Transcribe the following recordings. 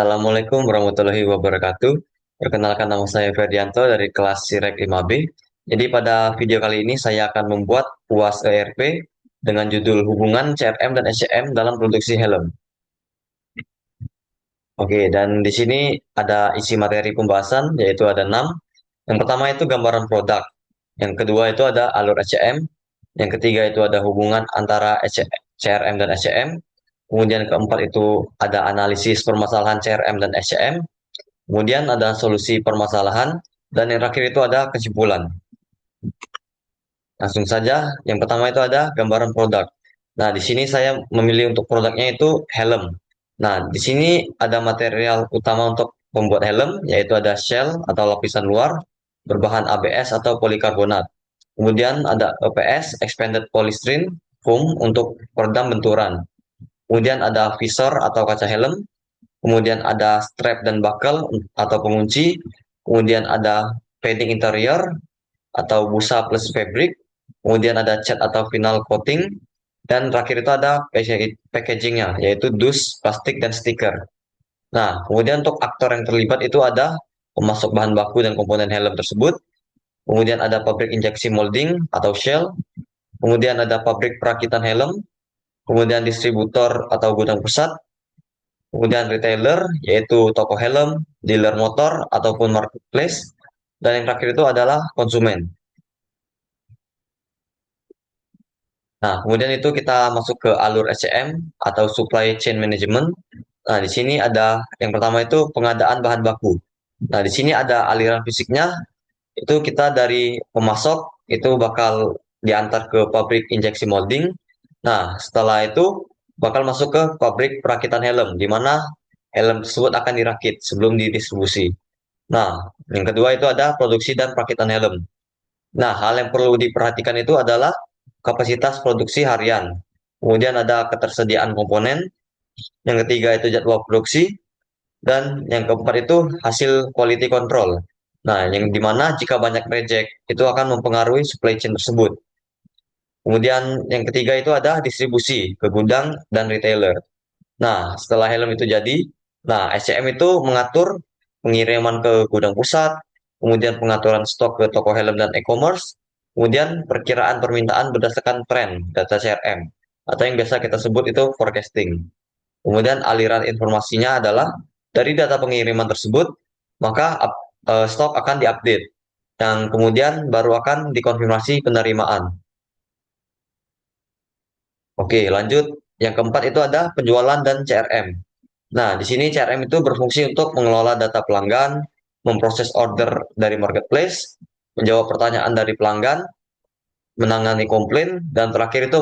Assalamualaikum warahmatullahi wabarakatuh. Perkenalkan, nama saya Ferdianto dari kelas Sirek 5B. Jadi pada video kali ini saya akan membuat UAS ERP dengan judul Hubungan CRM dan SCM dalam Produksi Helm. Oke, dan di sini ada isi materi pembahasan, yaitu ada 6. Yang pertama itu gambaran produk. Yang kedua itu ada alur SCM. Yang ketiga itu ada hubungan antara CRM dan SCM. Kemudian keempat itu ada analisis permasalahan CRM dan SCM. Kemudian ada solusi permasalahan, dan yang terakhir itu ada kesimpulan. Langsung saja, yang pertama itu ada gambaran produk. Nah, di sini saya memilih untuk produknya itu helm. Nah, di sini ada material utama untuk membuat helm, yaitu ada shell atau lapisan luar, berbahan ABS atau polikarbonat. Kemudian ada EPS, Expanded Polystyrene Foam, untuk peredam benturan. Kemudian ada visor atau kaca helm. Kemudian ada strap dan buckle atau pengunci. Kemudian ada padding interior atau busa plus fabric. Kemudian ada cat atau final coating. Dan terakhir itu ada packagingnya, yaitu dus, plastik, dan stiker. Nah, kemudian untuk aktor yang terlibat itu ada pemasok bahan baku dan komponen helm tersebut. Kemudian ada pabrik injeksi molding atau shell. Kemudian ada pabrik perakitan helm. Kemudian distributor atau gudang pusat. Kemudian retailer, yaitu toko helm, dealer motor, ataupun marketplace. Dan yang terakhir itu adalah konsumen. Nah, kemudian itu kita masuk ke alur SCM atau Supply Chain Management. Nah, di sini ada yang pertama itu pengadaan bahan baku. Nah, di sini ada aliran fisiknya. Itu kita dari pemasok itu bakal diantar ke pabrik injeksi molding. Nah, setelah itu bakal masuk ke pabrik perakitan helm, di mana helm tersebut akan dirakit sebelum didistribusi. Nah, yang kedua itu ada produksi dan perakitan helm. Nah, hal yang perlu diperhatikan itu adalah kapasitas produksi harian. Kemudian ada ketersediaan komponen. Yang ketiga itu jadwal produksi. Dan yang keempat itu hasil quality control. Nah, yang dimana jika banyak reject, itu akan mempengaruhi supply chain tersebut. Kemudian yang ketiga itu ada distribusi ke gudang dan retailer. Nah, setelah helm itu jadi, nah SCM itu mengatur pengiriman ke gudang pusat, kemudian pengaturan stok ke toko helm dan e-commerce, kemudian perkiraan permintaan berdasarkan tren data CRM, atau yang biasa kita sebut itu forecasting. Kemudian aliran informasinya adalah dari data pengiriman tersebut, maka stok akan diupdate, dan kemudian baru akan dikonfirmasi penerimaan. Oke, lanjut. Yang keempat itu ada penjualan dan CRM. Nah, di sini CRM itu berfungsi untuk mengelola data pelanggan, memproses order dari marketplace, menjawab pertanyaan dari pelanggan, menangani komplain, dan terakhir itu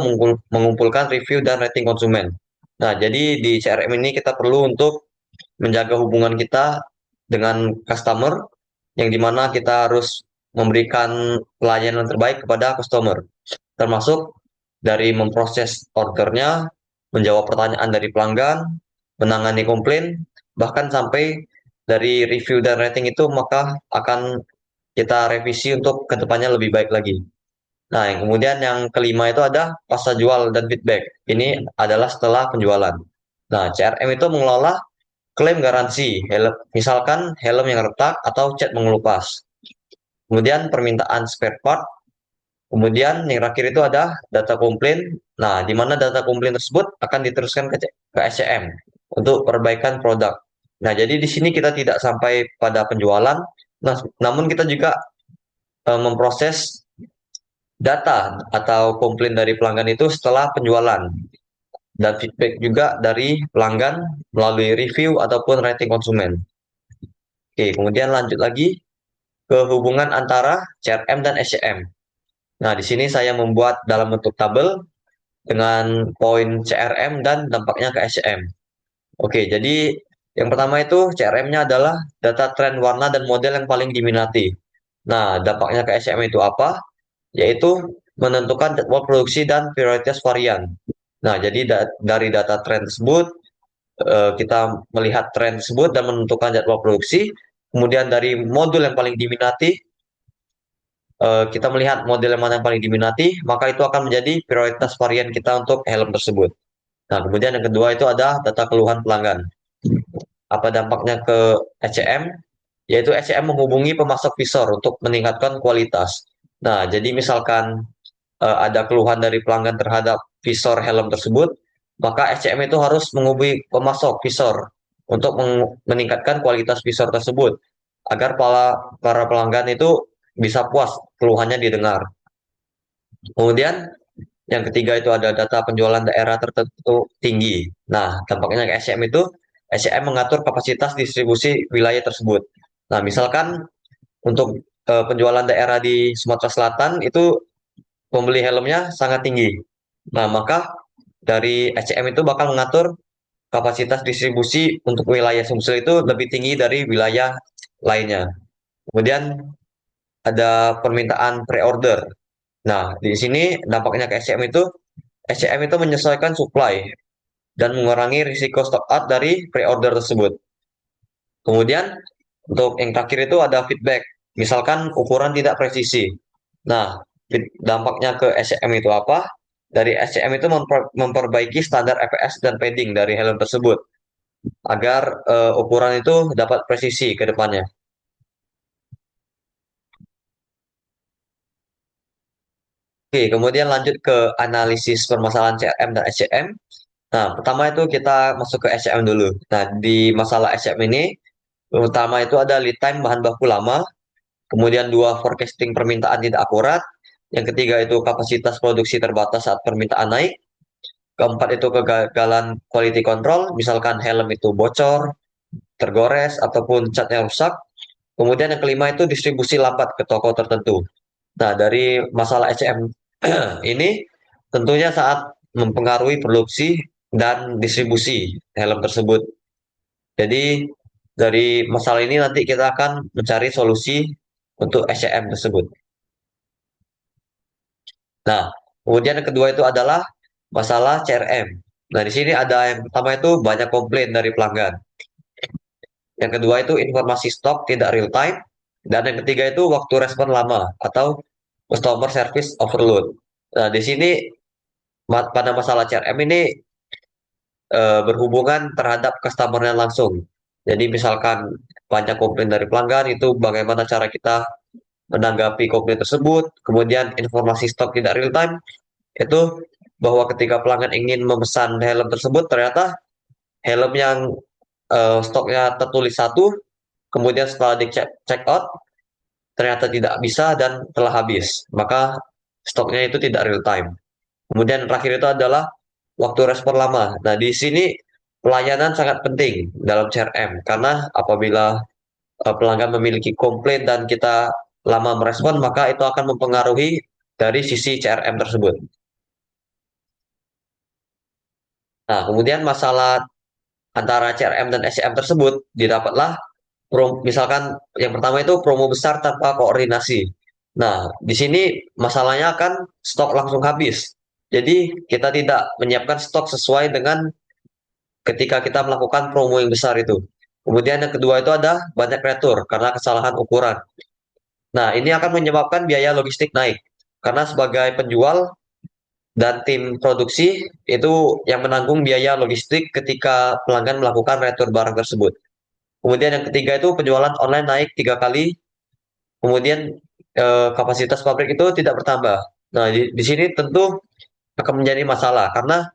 mengumpulkan review dan rating konsumen. Nah, jadi di CRM ini kita perlu untuk menjaga hubungan kita dengan customer, yang dimana kita harus memberikan pelayanan terbaik kepada customer, termasuk dari memproses ordernya, menjawab pertanyaan dari pelanggan, menangani komplain, bahkan sampai dari review dan rating itu maka akan kita revisi untuk kedepannya lebih baik lagi. Nah, yang kemudian yang kelima itu ada pasca jual dan feedback. Ini adalah setelah penjualan. Nah, CRM itu mengelola klaim garansi, misalkan helm yang retak atau cat mengelupas. Kemudian permintaan spare part. Kemudian yang terakhir itu ada data komplain. Nah, di mana data komplain tersebut akan diteruskan ke SCM untuk perbaikan produk. Nah, jadi di sini kita tidak sampai pada penjualan, nah, namun kita juga memproses data atau komplain dari pelanggan itu setelah penjualan, dan feedback juga dari pelanggan melalui review ataupun rating konsumen. Oke, kemudian lanjut lagi ke hubungan antara CRM dan SCM. Nah, di sini saya membuat dalam bentuk tabel dengan poin CRM dan dampaknya ke SCM. Oke, jadi yang pertama itu CRM-nya adalah data tren warna dan model yang paling diminati. Nah, dampaknya ke SCM itu apa? Yaitu menentukan jadwal produksi dan prioritas varian. Nah, jadi dari data tren tersebut, kita melihat tren tersebut dan menentukan jadwal produksi. Kemudian dari modul yang paling diminati, kita melihat model yang mana yang paling diminati, maka itu akan menjadi prioritas varian kita untuk helm tersebut. Nah, kemudian yang kedua itu ada data keluhan pelanggan. apa dampaknya ke ECM? Yaitu ECM menghubungi pemasok visor untuk meningkatkan kualitas. Nah, jadi misalkan ada keluhan dari pelanggan terhadap visor helm tersebut, maka SCM itu harus menghubungi pemasok visor untuk meningkatkan kualitas visor tersebut agar para pelanggan itu bisa puas keluhannya didengar. Kemudian yang ketiga itu ada data penjualan daerah tertentu tinggi. Nah, tampaknya ke SCM itu SCM mengatur kapasitas distribusi wilayah tersebut. Nah, misalkan untuk penjualan daerah di Sumatera Selatan itu pembeli helmnya sangat tinggi. Nah, maka dari SCM itu bakal mengatur kapasitas distribusi untuk wilayah Sumsel itu lebih tinggi dari wilayah lainnya. Kemudian ada permintaan pre-order. Nah, di sini dampaknya ke SCM itu menyesuaikan supply dan mengurangi risiko stock out dari pre-order tersebut. Kemudian untuk yang terakhir itu ada feedback. Misalkan ukuran tidak presisi. Nah, dampaknya ke SCM itu apa? Dari SCM itu memperbaiki standar EPS dan padding dari helm tersebut agar ukuran itu dapat presisi ke depannya. Oke, kemudian lanjut ke analisis permasalahan CRM dan SCM. Nah, pertama itu kita masuk ke SCM dulu. Nah, di masalah SCM ini, pertama itu ada lead time bahan baku lama, kemudian dua forecasting permintaan tidak akurat, yang ketiga itu kapasitas produksi terbatas saat permintaan naik, keempat itu kegagalan quality control, misalkan helm itu bocor, tergores, ataupun catnya rusak. Kemudian yang kelima itu distribusi lambat ke toko tertentu. Nah, dari masalah SCM ini tentunya saat mempengaruhi produksi dan distribusi helm tersebut. Jadi dari masalah ini nanti kita akan mencari solusi untuk SCM tersebut. Nah, kemudian yang kedua itu adalah masalah CRM. Nah, di sini ada yang pertama itu banyak komplain dari pelanggan. Yang kedua itu informasi stok tidak real time. Dan yang ketiga itu waktu respon lama atau customer service overload. Nah, di sini pada masalah CRM ini berhubungan terhadap customer-nya langsung. Jadi misalkan banyak komplain dari pelanggan itu bagaimana cara kita menanggapi komplain tersebut. Kemudian informasi stok tidak real time itu bahwa ketika pelanggan ingin memesan helm tersebut ternyata helm yang stoknya tertulis satu, kemudian setelah dicek check out ternyata tidak bisa dan telah habis. Maka stoknya itu tidak real time. Kemudian terakhir itu adalah waktu respon lama. Nah, di sini pelayanan sangat penting dalam CRM karena apabila pelanggan memiliki komplain dan kita lama merespon, maka itu akan mempengaruhi dari sisi CRM tersebut. Nah, kemudian masalah antara CRM dan SCM tersebut didapatlah misalkan yang pertama itu promo besar tanpa koordinasi. Nah, di sini masalahnya akan stok langsung habis. Jadi kita tidak menyiapkan stok sesuai dengan ketika kita melakukan promo yang besar itu. Kemudian yang kedua itu ada banyak retur karena kesalahan ukuran. Nah, ini akan menyebabkan biaya logistik naik. Karena sebagai penjual dan tim produksi itu yang menanggung biaya logistik ketika pelanggan melakukan retur barang tersebut. Kemudian yang ketiga itu penjualan online naik 3 kali. Kemudian kapasitas pabrik itu tidak bertambah. Nah, di sini tentu akan menjadi masalah karena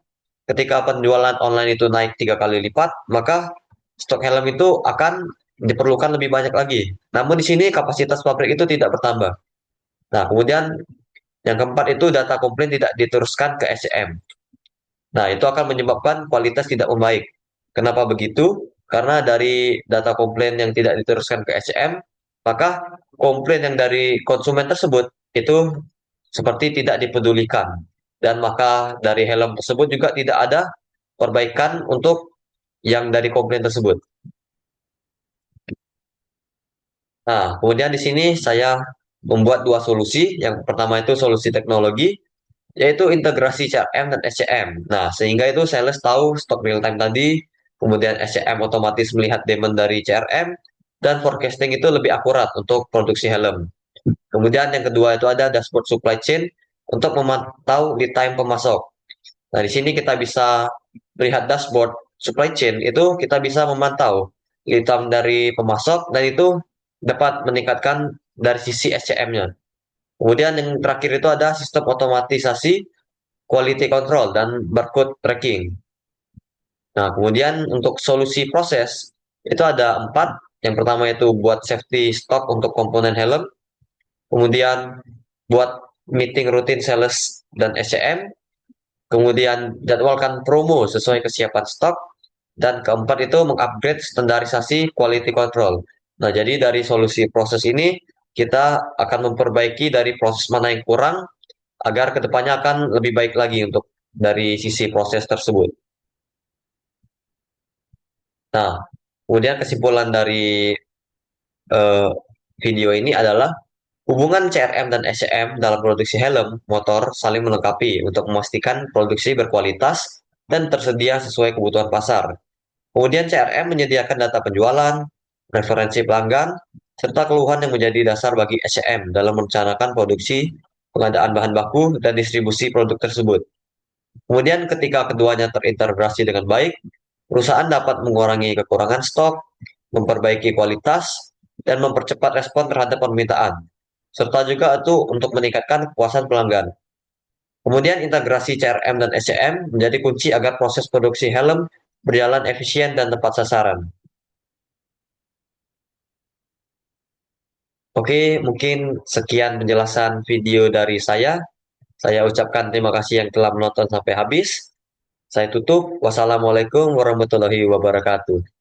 ketika penjualan online itu naik 3 kali lipat, maka stok helm itu akan diperlukan lebih banyak lagi. Namun di sini kapasitas pabrik itu tidak bertambah. Nah, kemudian yang keempat itu data komplain tidak diteruskan ke SCM. Nah, itu akan menyebabkan kualitas tidak membaik. Kenapa begitu? Karena dari data komplain yang tidak diteruskan ke SCM, maka komplain yang dari konsumen tersebut itu seperti tidak dipedulikan. Dan maka dari helm tersebut juga tidak ada perbaikan untuk yang dari komplain tersebut. Nah, kemudian di sini saya membuat dua solusi. Yang pertama itu solusi teknologi, yaitu integrasi CRM dan SCM. Nah, sehingga itu sales tahu stok real time tadi, kemudian SCM otomatis melihat demand dari CRM, dan forecasting itu lebih akurat untuk produksi helm. Kemudian yang kedua itu ada dashboard supply chain untuk memantau lead time pemasok. Nah, di sini kita bisa melihat dashboard supply chain itu kita bisa memantau. lead time dari pemasok, dan itu dapat meningkatkan dari sisi SCM-nya. Kemudian yang terakhir itu ada sistem otomatisasi quality control dan barcode tracking. Nah, kemudian untuk solusi proses itu ada empat. Yang pertama itu buat safety stock untuk komponen helm, kemudian buat meeting rutin sales dan SCM, kemudian jadwalkan promo sesuai kesiapan stok, dan keempat itu mengupgrade standarisasi quality control. Nah, jadi dari solusi proses ini kita akan memperbaiki dari proses mana yang kurang agar kedepannya akan lebih baik lagi untuk dari sisi proses tersebut. Nah, kemudian kesimpulan dari eh, video ini adalah hubungan CRM dan SCM dalam produksi helm motor saling melengkapi untuk memastikan produksi berkualitas dan tersedia sesuai kebutuhan pasar. Kemudian CRM menyediakan data penjualan, referensi pelanggan, serta keluhan yang menjadi dasar bagi SCM dalam merencanakan produksi, pengadaan bahan baku, dan distribusi produk tersebut. Kemudian ketika keduanya terintegrasi dengan baik, perusahaan dapat mengurangi kekurangan stok, memperbaiki kualitas, dan mempercepat respon terhadap permintaan, serta juga itu untuk meningkatkan kepuasan pelanggan. Kemudian integrasi CRM dan SCM menjadi kunci agar proses produksi helm berjalan efisien dan tepat sasaran. Oke, mungkin sekian penjelasan video dari saya. Saya ucapkan terima kasih yang telah menonton sampai habis. Saya tutup. Wassalamualaikum warahmatullahi wabarakatuh.